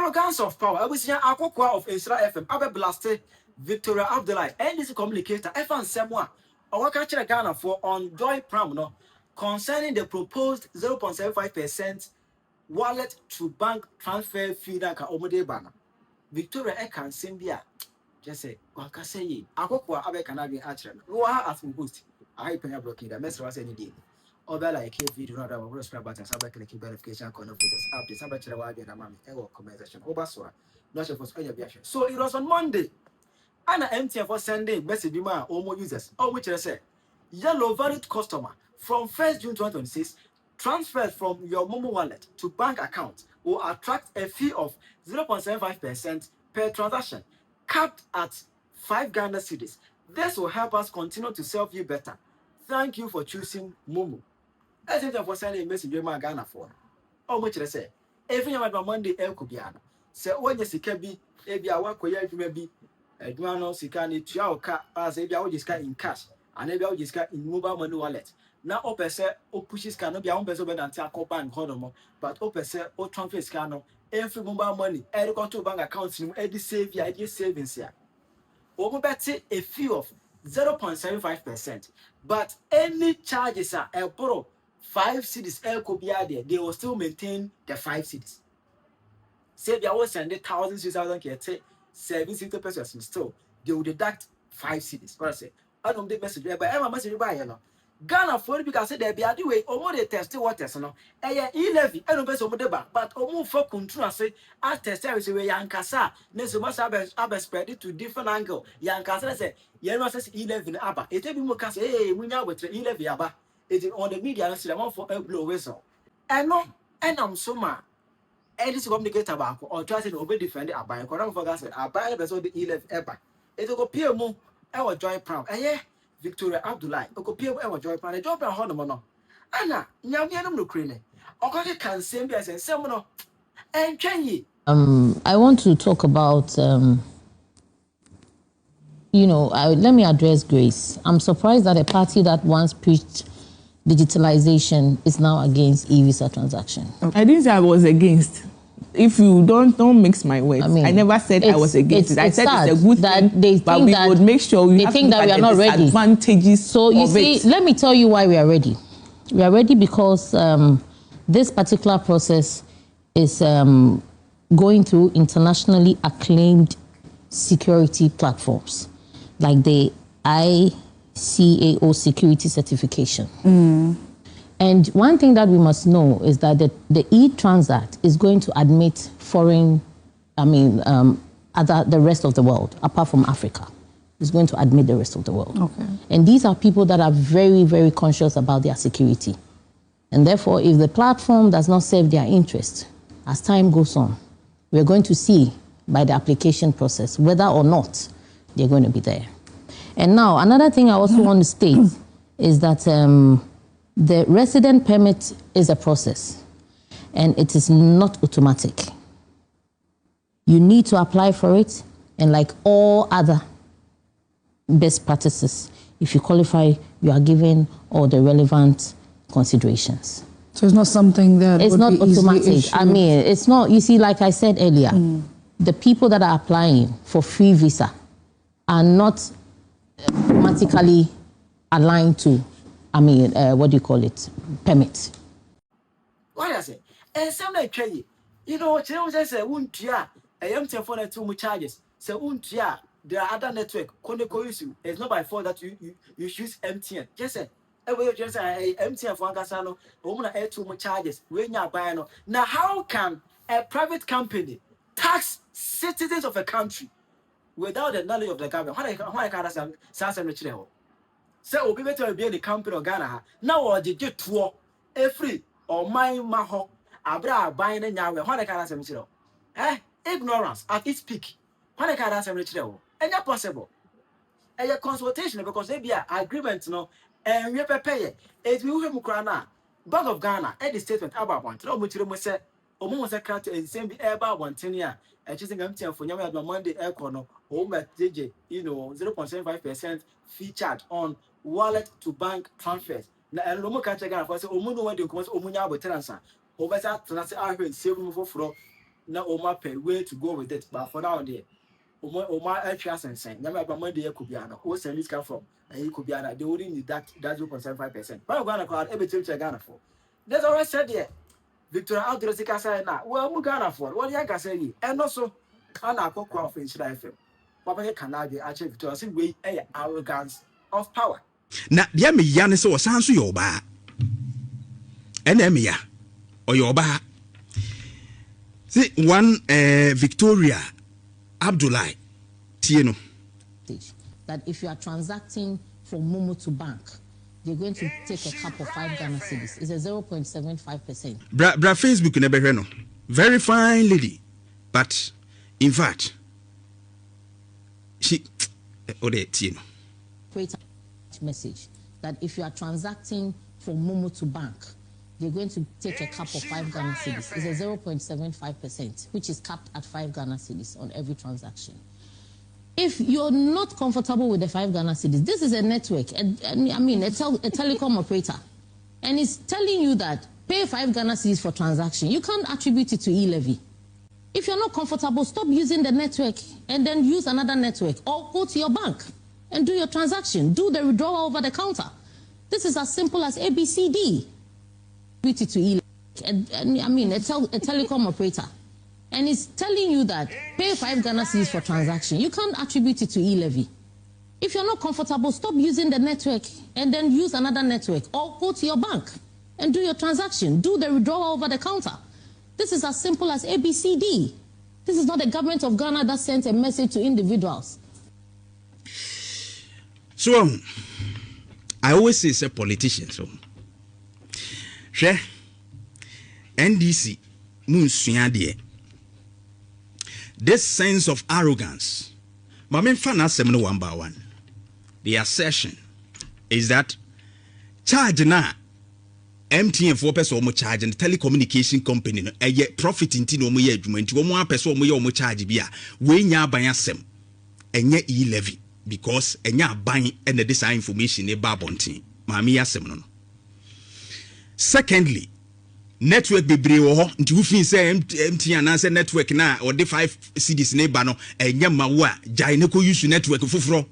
arrogance of power. I was here Akokoa of Nhyira FM. Abe blàst Victoria Abdullahi. NDC Communicator. Efan Semwa. Our catcher Ghana for on Joy Pram no concerning the proposed 0.75% wallet to bank transfer fee that omode bana. Victoria Ekan Sembia. Just say, Waka say, Akokoa Abe Canadian Archer. Go as we host. I PENYAH blocking the mess was any day. Other like a video, not our subscribe button, subscribe verification, connect with us up the subject of the mammy, ever conversation, Obaswa, not for Spain aviation. So it was on Monday. And MTN for Sunday, message Bima, or more users, or which I say, yellow valid customer from 1st June 2026, transfers from your Momo wallet to bank account will attract a fee of 0.75% per transaction, capped at 5 Ghana cedis. This will help us continue to serve you better. Thank you for choosing Momo. I think for sending a message to my Ghana for. Oh, which I say, every time on Monday, El Kubiana. Say, when you see Kabi, if you are work where you may be, a duano, Sikani, Tiao, as if you are just in cash, and if you are just in mobile money wallet. Now, Open say, O pushes cannot be on better than Taco Bank Honomo, but Open say, O transfer scanner, every mobile money, every go to bank accounts, every save your idea savings here. Open bet a fee of 0.75%, but any charges are a borrow 5 cedis they will still maintain the 5 cedis. Say they will send 1,000, 6,000 k 760 pesos still they will deduct 5 cedis. What I say? I don't make message but I'm a message by you know. Ghana for because there be a way omo dey test waters no. E-levy I don't be so much but omo for control say I test every way yankasa na so must have spread it to different angle. Yankasa say you know say e-levy na aba. It be mo ka say hey munya with e-levy aba. It is on the media say one for a blow whistle. And no and I'm so ma NDC Communicator back or try to obey defend it by correct for gas by the so the e-levy eba. It go pay mo I was joy proud. Yeah. Victoria Abdullahi, Okokoa of Joy Plan, a job at Honomono. Anna, Yamianum no crane. Okoke can send us and Semono and Chenyi. I want to talk about, let me address Grace. I'm surprised that a party that once preached digitalization is now against e-visa transaction. I didn't say I was against. If you don't mix my words, I never said I was against it. I said it's a good thing, but we would make sure we have to look at the disadvantages. So you see, let me tell you why we are ready. We are ready because this particular process is going through internationally acclaimed security platforms, like the ICAO security certification. And one thing that we must know is that the e-Transact is going to admit foreign, the rest of the world, apart from Africa. It's going to admit the rest of the world. Okay. And these are people that are very, very conscious about their security. And therefore, if the platform does not serve their interest, as time goes on, we're going to see by the application process whether or not they're going to be there. And now, another thing I also want to state is that the resident permit is a process, and it is not automatic. You need to apply for it, and like all other best practices, if you qualify, you are given all the relevant considerations. So it's not something that it's would not be automatic. Issued. I mean, it's not. You see, like I said earlier, the people that are applying for free visa are not automatically aligned to. What do you call it? Permit. What I say? And some like Chenyi, Chenyi say, Untia, a young telephone at 2 much charges. Say, Untia, there are other network, Koneko issue. It's not by fault that you choose MTN. Just say, every just say, MTN for Ankasano, woman air 2 much charges, when you're buying. Now, how can a private company tax citizens of a country without the knowledge of the government? Why can't I say, say obi better be the company of Ghana now or the get tour free or my maho abra buying na nyawe when can asem chiro ignorance at its peak when can asem chiro and possible a consultation because they be agreement no and we pay it we him krana Bank of Ghana the statement about one no muchiro mo say omo say crat and same be about one ten year choosing MTN for nyama Monday aircon no o ma JJ 0.75% fee charge on wallet to bank transfers. Na elomo ka check for say omu no wan dey come say omu nya aboteransa. O be say transact ahwe save mu foforo na oma pay way to go with it, but for now there oma extra sense nyama ba money e could be ana o send this come from and you could be ana they wouldn't need that 0.75%. But Ghana card e be check Ghana for. There's already said there Victoria Outdressika say na well mu Ghana for what you can say and also ana Akokoa of Nhyira FM papa can now be actually Victoria say we arrogance of power na dia me ya ne se o san so yo ba ena me ya o yo ba see one Victoria Abdullahi Tieno that if you are transacting from Momo to bank, they're going to take a cap of 5 Ghana cedis. It's a 0.75%. Bra Facebook never no. Very fine lady, but in fact, she Tieno. Create a message that if you are transacting from Momo to bank, they're going to take a cap of 5 Ghana cedis. It's a 0.75%, which is capped at 5 Ghana cedis on every transaction. If you're not comfortable with the 5 Ghana cedis, this is a network, a telecom operator, and it's telling you that pay 5 Ghana cedis for transaction. You can't attribute it to e-levy. If you're not comfortable, stop using the network and then use another network, or go to your bank and do your transaction. Do the withdrawal over the counter. This is as simple as ABCD. A telecom operator, and it's telling you that pay 5 Ghana cedis for transaction. You can't attribute it to e-levy. If you're not comfortable, stop using the network and then use another network, or go to your bank and do your transaction. Do the withdrawal over the counter. This is as simple as ABCD. This is not the government of Ghana that sent a message to individuals. So I always say a politician. So NDC this sense of arrogance. One by one. The assertion is that charge na MTN 4% omo charge and telecommunication company no profit inti no omo ye adwuma nti omo apese omo ye omo charge bia we nya aban asem enye e-levy because enya aban and this information e ba bontin maami asem no. Secondly, network bebre wo ho nti wo fin say MTN na say network na or the 5 cedis ne ba no enya mawo a jai ne ko use network foforo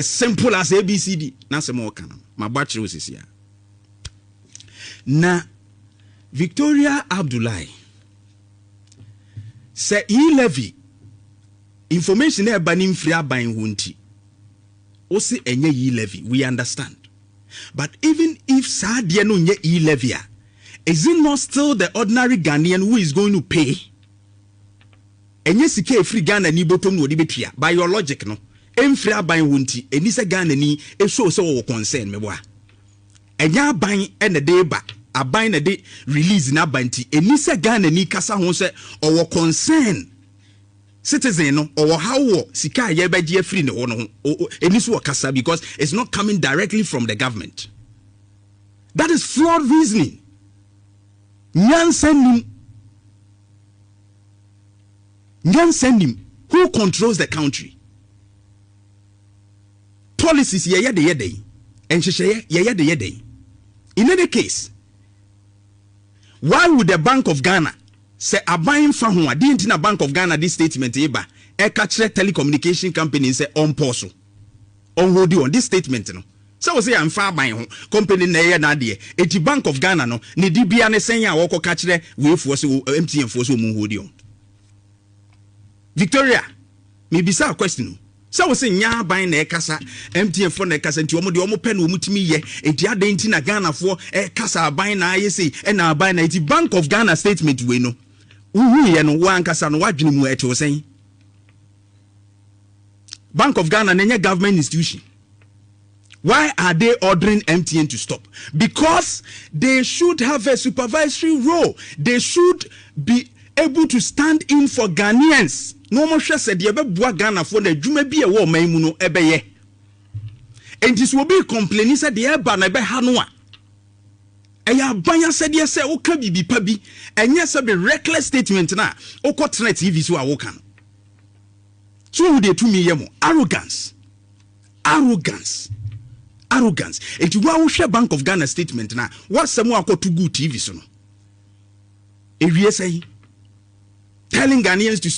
simple as ABCD na say mo kan ma ba kire osisi a na Victoria Abdullahi say e-levy information e ba ni mfiri aban ho nti o se enye e-levy we understand, but even if sadie no nye e-levy, is it not still the ordinary Ghanaian who is going to pay? Enye sike free Ghana ni bottom no di betua by your logic no emfiri aban ho nti eni se Ghana ni e show so wo concern me boa enya aban ene de ba aban na de release na banti eni se Ghana ni kasa ho se owo concern citizen no or how sika ye beje free ne ho no eni so kasa because it's not coming directly from the government. That is flawed reasoning. Nyansenim who controls the country? Policies ye de and ye. In any case, why would the Bank of Ghana say a buying from who didn't in a Bank of Ghana this statement eba e catch telecommunication company say on pause on hold on this statement no. So say I'm far buying company na na de eti Bank of Ghana no ne di bia ne sen ya wo ko catch we for so MTN for so mu hold on. Victoria, maybe say a question. So we say nya ban na ekasa MTN for na ekasa nti omo de omo pen omo timi ye enti adenti na Ghana for ekasa ban na ayese e na ban na eti Bank of Ghana statement we no uhu ye no wan kasa no wadwene mu eti wo sen Bank of Ghana na government institution. Why are they ordering MTN to stop? Because they should have a supervisory role. They should be able to stand in for Ghanaians. No more said the bua Ghana for the Juma be a war maimuno ebeye. And this will be complaining said the eba na be hanwa. Eya banya said yes say oka bibi pabi and yes be reckless statement na oko threat TV so awokan. So they to me yemo arrogance. Eti wa wo hwe Bank of Ghana statement na what some akoto good TV so no. Ewie say telling Ghanaians to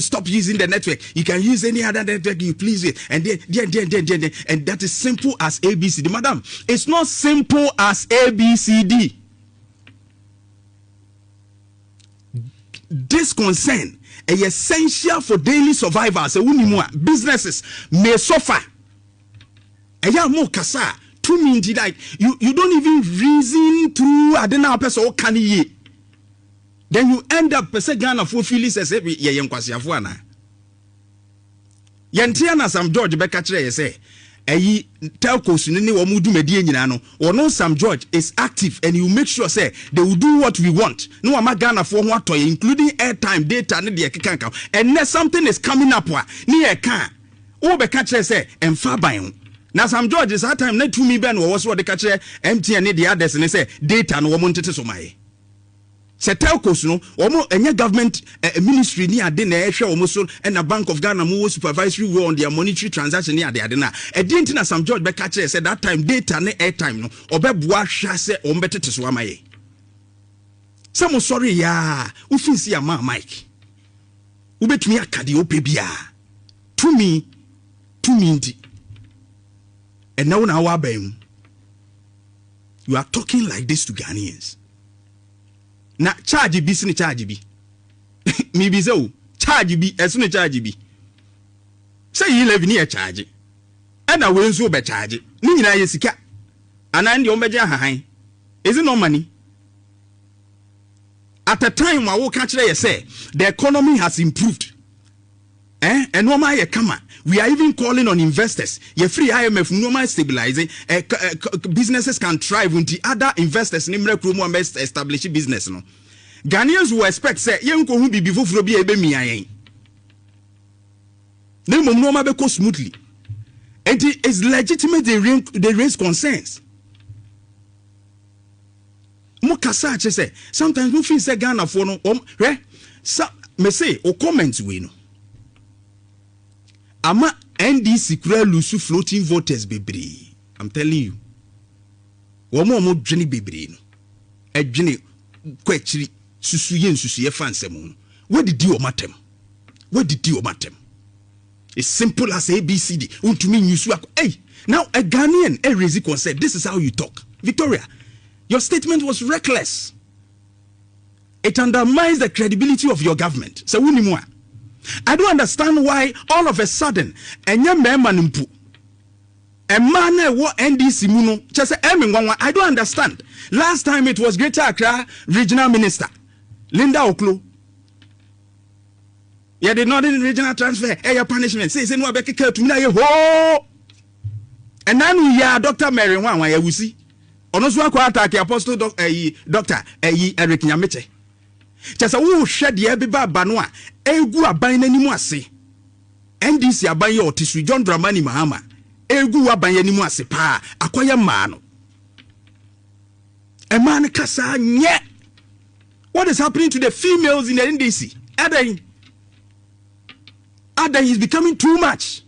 stop using the network. You can use any other network you please with. And then, and that is simple as ABCD. Madam, it's not simple as ABCD. This concern is essential for daily survival. So businesses may suffer. More kasa. To me, like you don't even reason through adena person or can ye. Then you end up Ghana for Phyllis as every Yankwasiafuana. Yantiana Sam George Becatre say, telcos in any or mudu medianano, or no Sam George is active and you make sure say they will do what we want. No Amagana for what toy, including airtime, data, and the Kikanka. And then something is coming up near can. Oh, Becatre say, and far by. Now Sam George is that time, not to me, Ben, was what the catcher empty and the others and they say data no woman to my. Se telcos no omo enye government ministry ni ade na ehwe omo so and a Bank of Ghana mo supervisory role on their monetary transaction ni ade na e dey na Sam George be catch say that time data na airtime no obeboa hwa se ombetete so amaye se mo sorry ya ufinsi ya ma Mike ubetumi akade opebia to me ndi and now na wa bam you are talking like this to Ghanaians. Na charge bi sini charge bi mi bi so charge bi esuni charge bi say you live near charge e na we nso be charge ni nyina ye sika ana ndi o beje ahahan is it no money at a time wa wo ka kire ye say the economy has improved and no ma ye kama we are even calling on investors. Ye free IMF normal stabilizing. Businesses can thrive when the other investors establish business. No, Ghanaians will expect say yen ko hu bibi foforo bi ebe mi ayen. Ne mom no ma be go smoothly. It is legitimate they raise concerns. Mo kasa che say sometimes we feel say Ghana for no me say o comments we no. Ama NDC kura lusu floating voters bebre. I'm telling you. Womo dwene bebre no. Edwene kwachiri susuye fansem. Where did you matem? Where did you matem? It's simple as ABCD. Untumi nyusu ako. Hey, now a Ghanaian raise concern. This is how you talk. Victoria, your statement was reckless. It undermines the credibility of your government. So unimwa. I don't understand why all of a sudden enye mema nimpu a man what NDC muno just I don't understand. Last time it was Greater Accra Regional Minister Linda Oklo. Yeah, the Northern Regional Transfer your punishment say no be keke to me ho. And now we are Dr. Mary Wan ya wusi. Ono so akwa attack Apostle Dr. Eric Nyameche. Chasa wo hwe de ebeba ba no a egu aban nanimu ase NDC aban ye otisu John Dramani Mahama egu aban nanimu ase pa akoye ma no e man kasa nye. What is happening to the females in the NDC? Ada is becoming too much.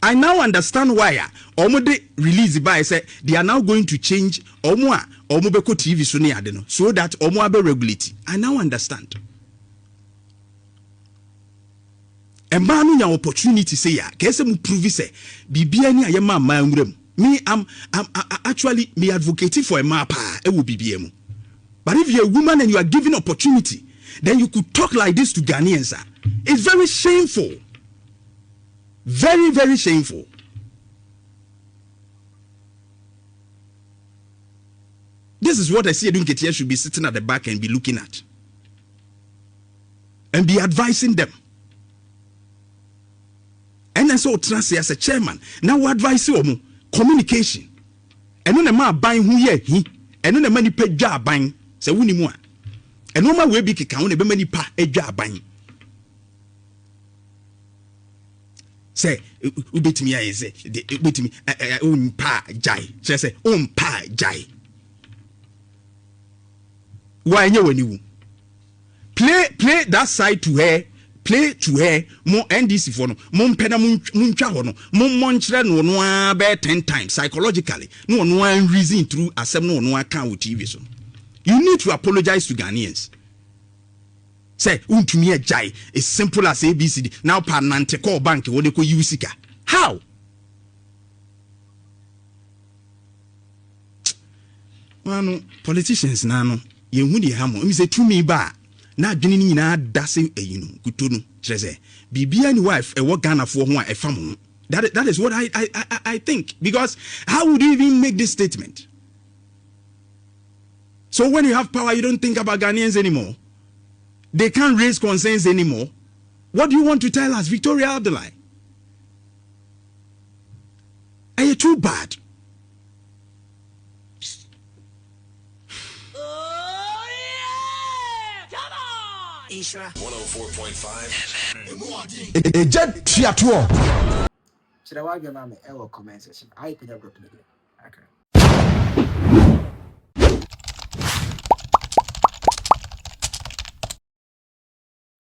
I now understand why Omode release by say they are now going to change Omobeko TV so that Omoabe regulate. I now understand. And man no opportunity say ya kese mu prove say bibia ni ayema manwrem. Me I'm actually me advocating for a map e wo bibia mu. But if you're a woman and you are given opportunity, then you could talk like this to Ghanaians. It's very shameful. Very, very shameful. This is what I see Edunketia should be sitting at the back and be looking at. And be advising them. And then so Transi as a chairman, now we advise you communication. And when a man buying who ye he, and when a money pay job buying, say wuni more. And no man will be kicking a many pa a job buying. Say, ubit me I say, ubit me pa jai. Say, pa jai. Why you play that side to her, play to her, more NDC for no, more pena muncha no, more monchre no bear 10 times psychologically. No one reason through assembly no account with TV. So you need to apologize to Ghanaians. Say untumi ajai is simple as ABCD. Now panante call bank wo de ko yusika. How? Mano politicians na no ye hu de ha mo. Mi say tumi ba na adwene ni nyina dase eyinu kutonu kire say bibia ni wife e wo Ghana fo ho a e fam. That is what I think, because how would you even make this statement? So when you have power, you don't think about Ghanaians anymore. They can't raise concerns anymore. What do you want to tell us, Victoria Abdullahi? Are you too bad? Oh, yeah! Come on! Isra 104.5. Jet Triathlon. Should I want your name? I will comment section. I put a group. Okay.